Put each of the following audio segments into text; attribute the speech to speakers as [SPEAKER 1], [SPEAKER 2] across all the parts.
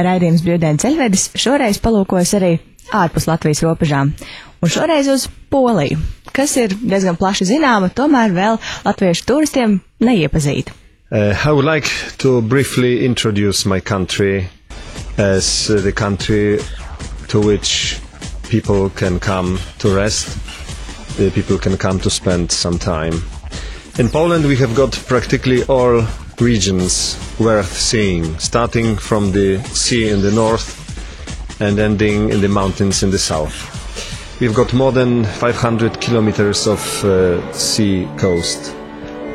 [SPEAKER 1] raidījums Brīvdienu ceļvedis šoreiz palūkojas arī ārpus Latvijas robežām. Un šoreiz uz Poliju, kas ir diezgan plaši zināma, tomēr vēl latviešu turistiem neiepazīta.
[SPEAKER 2] I would like to briefly introduce my country as the country to which people can come to rest, people can come to spend some time. In Poland we have got practically all regions worth seeing, starting from the sea in the north and ending in the mountains in the south. We've got more than 500 kilometers of sea coast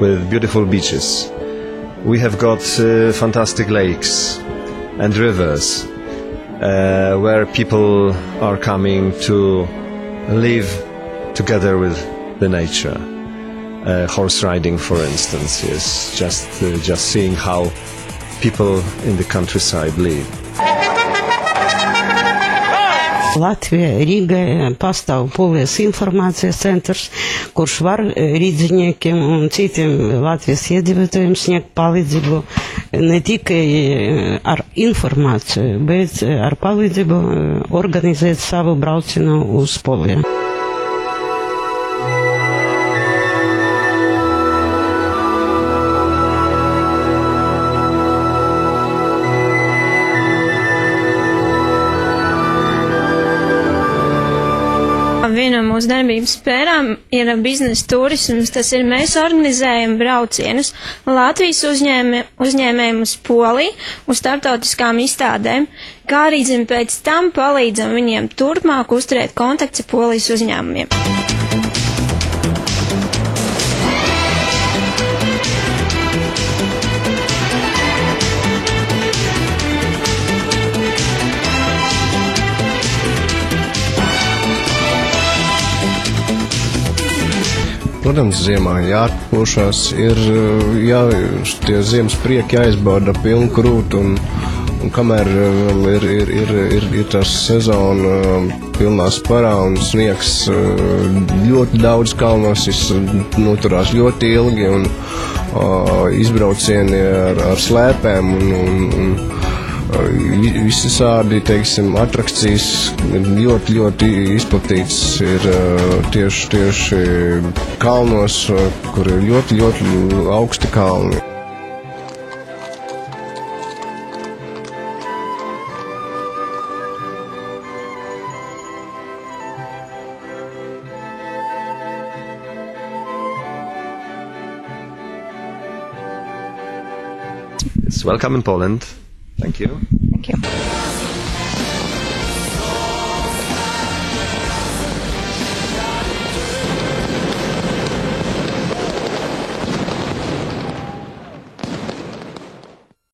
[SPEAKER 2] with beautiful beaches. We have got fantastic lakes and rivers where people are coming to live together with the nature. Horse riding, for instance, is just seeing how people in the countryside live.
[SPEAKER 3] Latvijā, Rīgā pastāv Polijas informācijas centrs, kurš var rīdziniekiem un citiem Latvijas iedzīvotājiem sniegt palīdzību ne tikai ar informāciju, bet ar palīdzību organizēt savu braucienu uz Poliju.
[SPEAKER 4] Viena no mūsu darbības sfērām ir biznesa turisms, tas ir mēs organizējam braucienus Latvijas uzņēmējiem uz Poliju, uz starptautiskām izstādēm, kā arī pēc tam palīdzam viņiem turpmāk uzturēt kontakts ar Polijas uzņēmumiem.
[SPEAKER 5] Protams, ziemā jāatpūšās, tie ziemas prieki jāizbauda pilnu krūtu, un kamēr vēl ir tā sezona pilnā sparā un sniegs ļoti daudz kalnos, noturās ļoti ilgi, un izbraucieni ar slēpēm un visādi, teiksim, atrakcijas ļoti izplatīts ir tieši kalnos, kur ir ļoti augsti kalni.
[SPEAKER 2] Welcome in Poland. Thank you.
[SPEAKER 1] Thank you.